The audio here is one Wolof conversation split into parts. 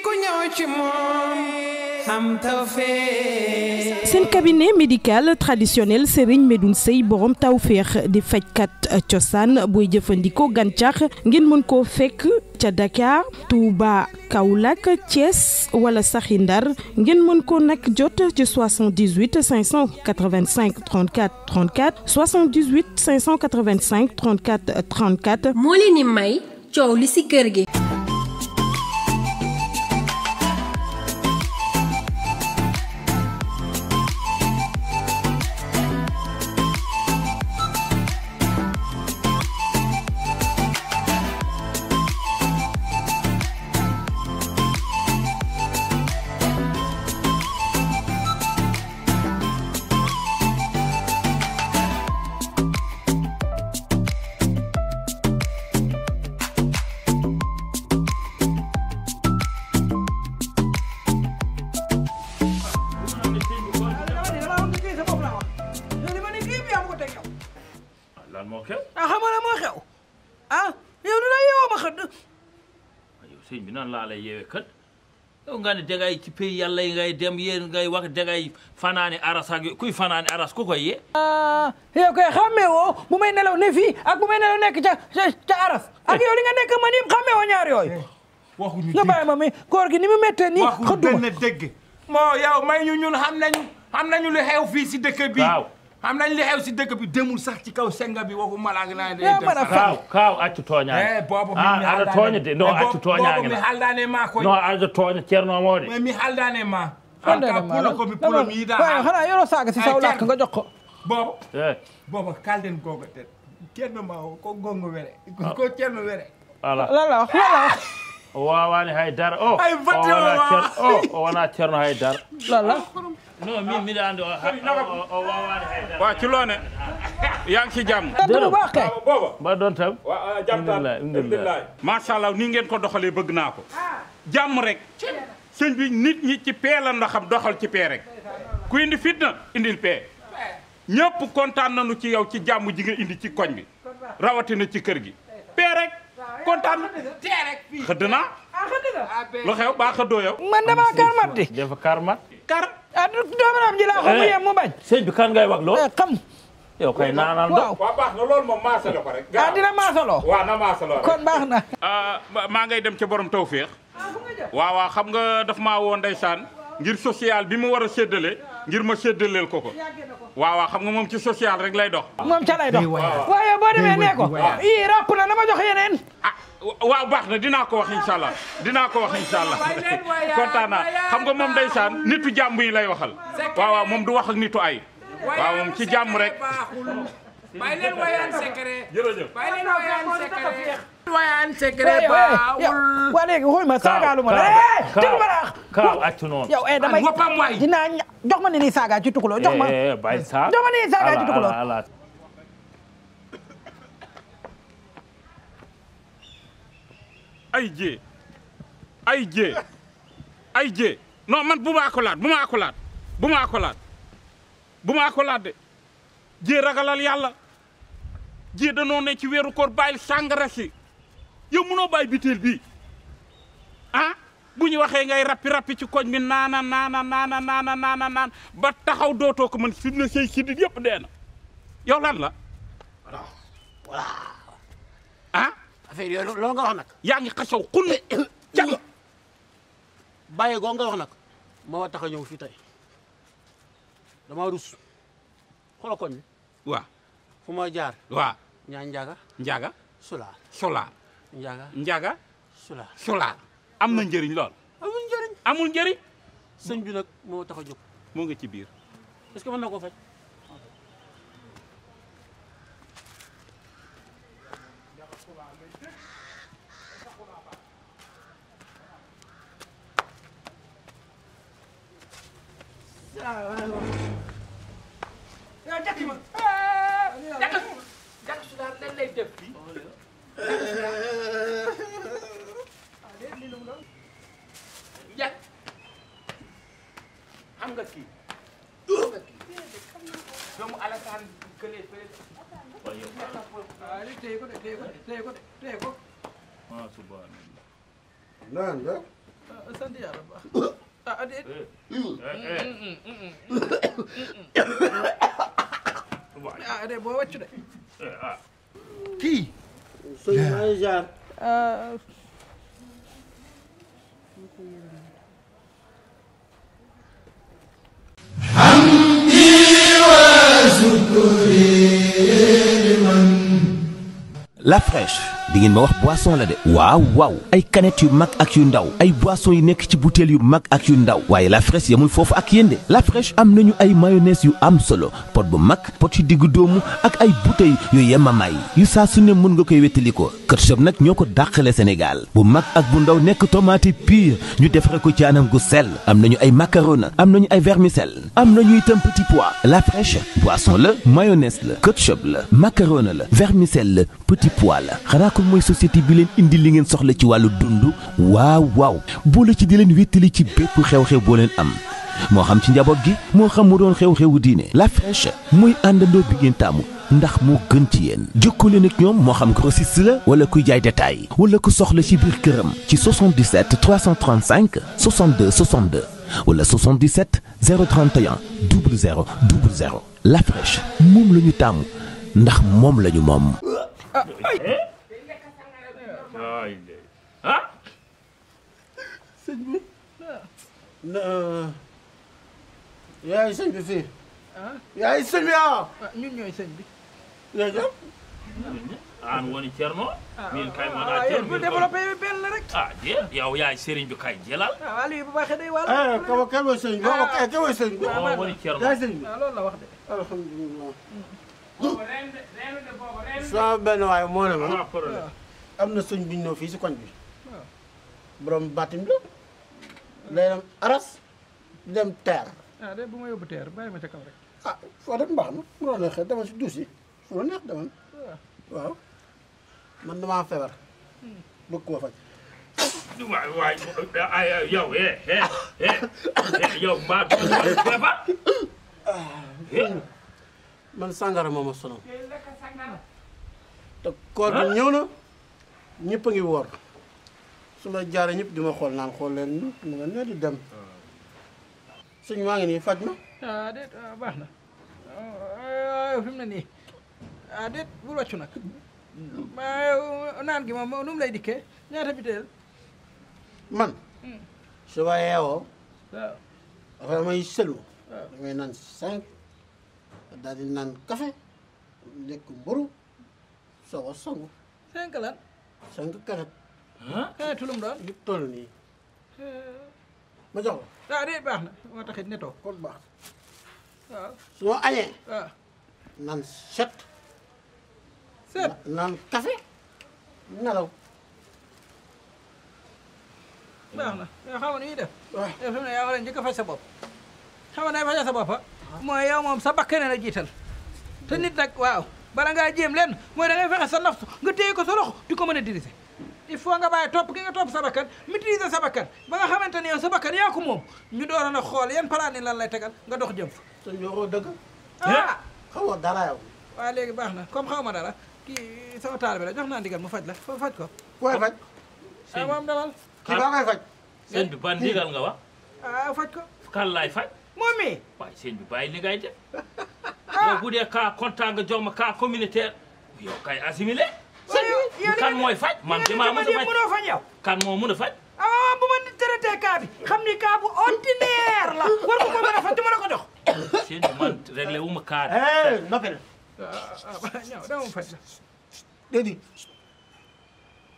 ku ñëw ci moom am tawfeex. seen cabinet médical traditionnel Serigne Medoune Seye borom tawfeex di fajkat cosaan booy jëfandikoo gàncax ngeen mën koo fekk ca Dakar Touba Kaolack Thiès wala saxi Ndar ngeen mën ko nag jot ci 78 585 34 34 78 585 34 34. moo leen di may coow li ci kër gi. lan moo xew. xam nga moo xew yow du la yeewoo ma xëdd. yow sëñ bi nan laa lay yeewee kat yow nga ne dangay ci pays yàlla yi ngay dem yéen ngay wax dangay fanaani aras ak kuy fanaani aras ku koy yee. yow koy xàmmee woo bu may nelaw ne fii ak bu may nelaw nekk ca aras. ak yow li nga nekk man yëpp xàmmee woo ñaar yooyu. waxuñu nga bàyyi ma mi koor gi ni mu méttee nii. waxuñu benn dégg. moo yow may ñun xam nañu lu xew fii si dëkk bi. waaw. xam nañ li xew si dëkk bi demul sax ci kaw senga bi waxu malaag naa de. kaaw accu tooñaani. boobu mi aɗa tooñde non accu tooñaani mi haldane ma koy. non aɗa tooña ceerno moo de. mais mi haldane ma. pulo ko mi pulo mi yiɗa. waaw xanaa yoroo saaga si saw làkk nga jox ko. boobu kalden googa ten ceerno ma ko gongo were ko ceerno were. voilà lan la wax o waawaani hay dara ay fatti o wonaa ceerno hay dara. lan la non min miɗa anndi o waawaani hay dara. waa ci loone yaa ngi ci jàmm. dëgg baax kay. booba mba doon tam. waaw jàmm tan alhamdulilah. macha allah ni ngeen ko doxalee bëgg naa ko. jàmm rek. sëñ bi nit ñi ci pee la ndax xam doxal ci pee rek. ku indi fitna indil pee. ñëpp kontaan nañu ci yow ci jàmm ji nga indi ci koñ bi. rawatina ci kër gi. pee rek kontaan na. tee rek fii xëdd naa. lu xew baa xëddoo yow. man damaa karmat di. dafa karmat. kar. doomu ji laa xam mu yem mu bañ. sëñ bi kan ngay wax loo. xam. yow kay naanaan do. waaw baax na loolu moom maasale ko rek. dina maasaloo. waaw na maasaloo rek. kon baax na. maa ngay dem ca borom tawféex. waaw xam nga daf maa woo ndeysaan ngir social bi mu war a séddale ngir ma séddaleel ko. waaw xam nga moom ci social rek lay dox. moom ca lay dox. waaye boo demee nee ko. ii ràpp na dama jox yeneen. waaw baax na dinaa ko wax incha allah kontaan naa xam nga moom ndeysaan nitu jàmm yi lay waxal. waaw moom du wax ak nitu ay. waaw moom ci jàmm rek. bàyyi leen wayaan secret. jërëjëf. bàyyi leen wayaan secret. wayaan secret baawul. waa léegi xool ma saagaalu ma la. kaaw accu noonu. yow damay dinaa jox ma ni nii saaga ci tukuloo jox ma. bàyyi saa. jox ma ni nii saaga ci tukuloo. ay jee non man bu ma ko laat de jee ragalal yàlla jee danoo ne ci weeru koor bàyyil sàngara si yow mënoo bàyyi biteel bii bu ñu waxee ngay rappi ci koñ bi naan ba taxaw dootoo ko mën fi na say sidit yëpp dee na yow lan la voilà affaire yooyu loolu nga wax nag yaa ngi xasaw xun jàng bàyyi goo nga wax nag moo tax a ñëw fii tey dama rus xoolal koñ bi waaw fu ma jaar waaw ñaa njaaga solaar njaaga solaar am na njëriñ lool amul njëriñ sëñ bi nag moo tax a jóg moo nga ci biir est-ce que mën na koo faj xam nga kii doomu Alassane kële fële téye ko. subhanallah. naan nga. sant yàlla bu baax ah déet ah déet boo wàccu de kii sëñ ay jaar La fraîche di ngeen ma wax boisson la de waaw waaw ay canettes yu mag ak yu ndaw ay boissons yu nekk ci bouteilles yu mag ak yu ndaw waaye la fraîche yamul foofu ak yéen de la fraîche am nañu ay mayonnaise yu am solo pot bu mag pot yu diggu doomu ak ay bouteilles yu yemamaay yu saa su ne mën nga koy wettali ko ketchup nag ñoo ko dàqale Sénégal bu mag ak bu ndaw nekk tomate pure ñu defare ko ci anam gu sell am nañu ay macaroni am nañu ay vermicelle am nañu itam petit pois la fraîche boisson la mayonnaise la ketchup la macaroni la vermicelle la petit pois la xanaa ko mooy société bi leen indi li ngeen soxla ci wàllu dund waaw waaw boole ci di leen wéttali ci bépp xew-xew boo leen am moo xam ci njaboot gi moo xam mu doon xew-xewu diine la fraîche muy àndandoo bi ngeen taamu ndax moo gën ci yéen jokkoo leen ak ñoom moo xam grossiste la wala kuy jaay détail wala ku soxla ci biir këram ci 77 335 62 62 wala 77 031 00 00 la fraîche moom la ñu taamu ndax moom la ñu moom. ah sëñ bi yaay sëñ bi fii yaay sëñ bi ñun ñooy sëñ bi léegi an woni Cerno min kay mo ah yéen bu développé benn la rek ah je yow yaay sëriñ bi kay jëlal ah Aliou bu baaxee day wàll kama kan mooy sëñ bi kan mooy sëñ bi o woni Cerno yaay sëñ bi loolu la wax de alhamdulilah sama benn waay moo ne ma am na sëñ bi ñu ñëw fii si koñ bi borom bàttim la day dem aras dem teer ah de bu ma yóbbu teer bàyyi ma ca kaw rek ah foo dem baax na mu la neexee demal si duus yi fu la neex demal waaw man damaa feebar bëgg ko faj waay yow yow mbaa feebar man sàngara moo ma sonal te koor bi ñëw na ñëpp a ngi woor su ma jaaree ñëpp di ma xool naan xool leen mu nga nee di dem suñ maa ngi nii faj ma ah déet baax na fi mu ne nii ah déet bul wàccu nag naan gi moom nu mu lay dikkee ñaata biteel man su ma yeewoo waaw dafa may sëlu damay naan 5 daal di naan café lekk mburu soog a sangu 5 lan 5 kanet tulum doon li toll nii ma jox la ah déet baax na moo taxit netoo kon baax waaw su ma añee waaw naan 7 naan café nelaw baax na yow xam nga ni ñuy def waaw yow fi mu ne yaa war a njëkk a faj sa bopp xam nga nay fajal sa bopp mooy yow moom sa bakkane la jiital te nit nag waaw bala ngaa jéem leen mooy da ngay fexe sa nafsu nga téye ko sa loxo di ko mën a diriger il faut nga bàyyi topp gi nga topp sa bakkan maîtriser sa bakkan ba nga xamante ne yow sa bakkan yaa ko moom ñu doon a xool yan plan ni lan lay tegal nga dox jëm fa te ñoo dëgg ah xam nga dara yow waaw léegi baax na comme xaw ma dara kii sama taal bi la jox naa ndigal mu faj la faj ko koy faj ah moom demal kii baa koy faj sëñ bi ban ndigal nga wax ah faj ko kan laay faj moom mi waaye sëñ bi bàyyi li ngay def yow bu dee cas contact nga jox ma cas communautaire yow kay assimilé kan mooy faj man damaa mën a faj mënoo faj yow kan moo mën a faj ah bu ma traité cas bi xam ni cas bu ordinaire la war ko mën a faj du ma la ko jox sëñ bi man réglé wu ma cas noppi na ñëw dama faj la déedéet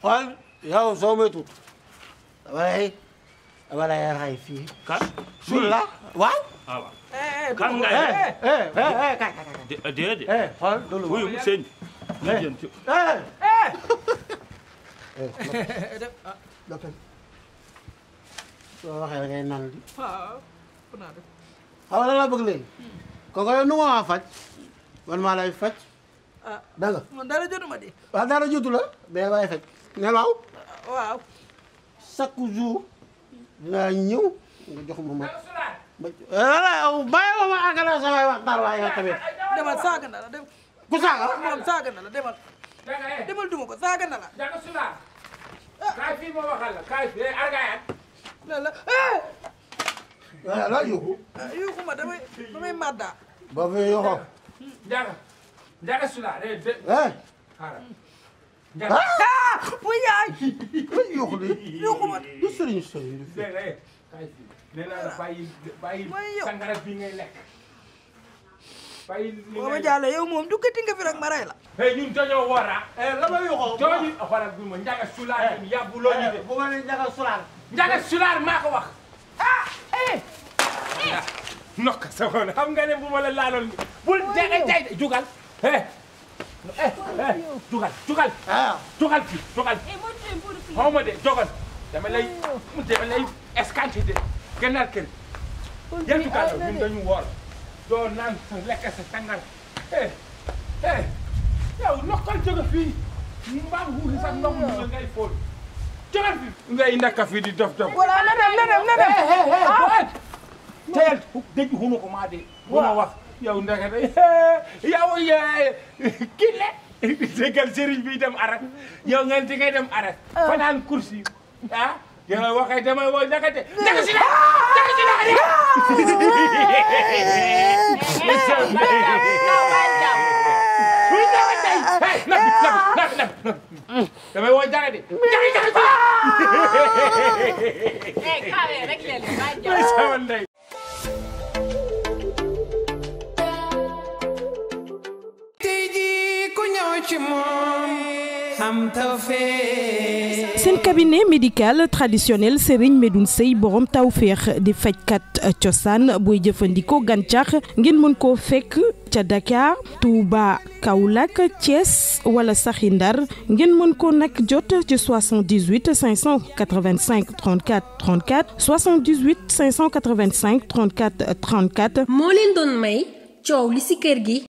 xool yow soo moytuwul dama lay ray fii kan suul la waaw ah waaw kan ngay kay déedéet xool loolu wuyu sëñ bi noppi soo waxee da ngay naan li waaw naa def xam nga la bëgg léegi kooku yow nu ma waa faj man maa lay faj ah dégg nga man dara jotuma di waaw dara jotu la mais maay faj ne waaw waaw chaque jour dinaa ñëw nga jox ma voilà yow bàyyi ma àggale samay waxtaan waaye yow tamit demal saaga na la dem ku saaga moom saaga na la demal demal duma ko saaga na la Jaga Sula. Kaay fii ma waxal la kaay fii argaayat. la la la ah la yuuxu. yuuxu ma damay madda. ba fee yuuxu. Njaga Sula de. xaaral. bu yaay. yuuxu li. yuuxu ma. du sëriñ sëriñ. nee naa la bàyyi sangara bi ngay lekk. bàyyi li boo ma jàllee yow moom duggati nga fi rek ma rey la. ñun dañoo war a. la ma yuuxoo. tooñu xoolal bi ma Njaga Sula yàbbuloo ñu de. bu ma nee Njaga Sulaar. Njaga Sulaar maa ko wax. nokk sa woon xam nga ne bu ma la laaloon bul jege jay de jugal. jugal. jugal fii jugal. xaw ma de jogal dama lay escanté de gënal kër. yan jugal ñun dañu woor doo naan lekk sa tàngal. yow nokkal jóge fii mbaam xuuxi sax ndox mu ngay fóol jógal fii ngay nekk fii di dof. voilà na dem. teel dëj xunu ko maa de bu ma wax yow ndeke de yow kii le déggal sëriñ bi dem arak yow ngeen di ngay dem arak fanaan kursi yow waxee damay woo ndekete Njaga Sula damay woo Njaga de Njaga seen cabinet médical traditionnel Serigne Medoune Seye borom tawféex di fajkat cosaan booy jëfandikoo gàncax ngeen mën koo fekk ca Dakar Touba Kaolack Thiès wala saxi Ndar ngeen mën ko nag jot ci 78 585 34 34 78 585 34 34. moo leen doon may coow li ci kër gi.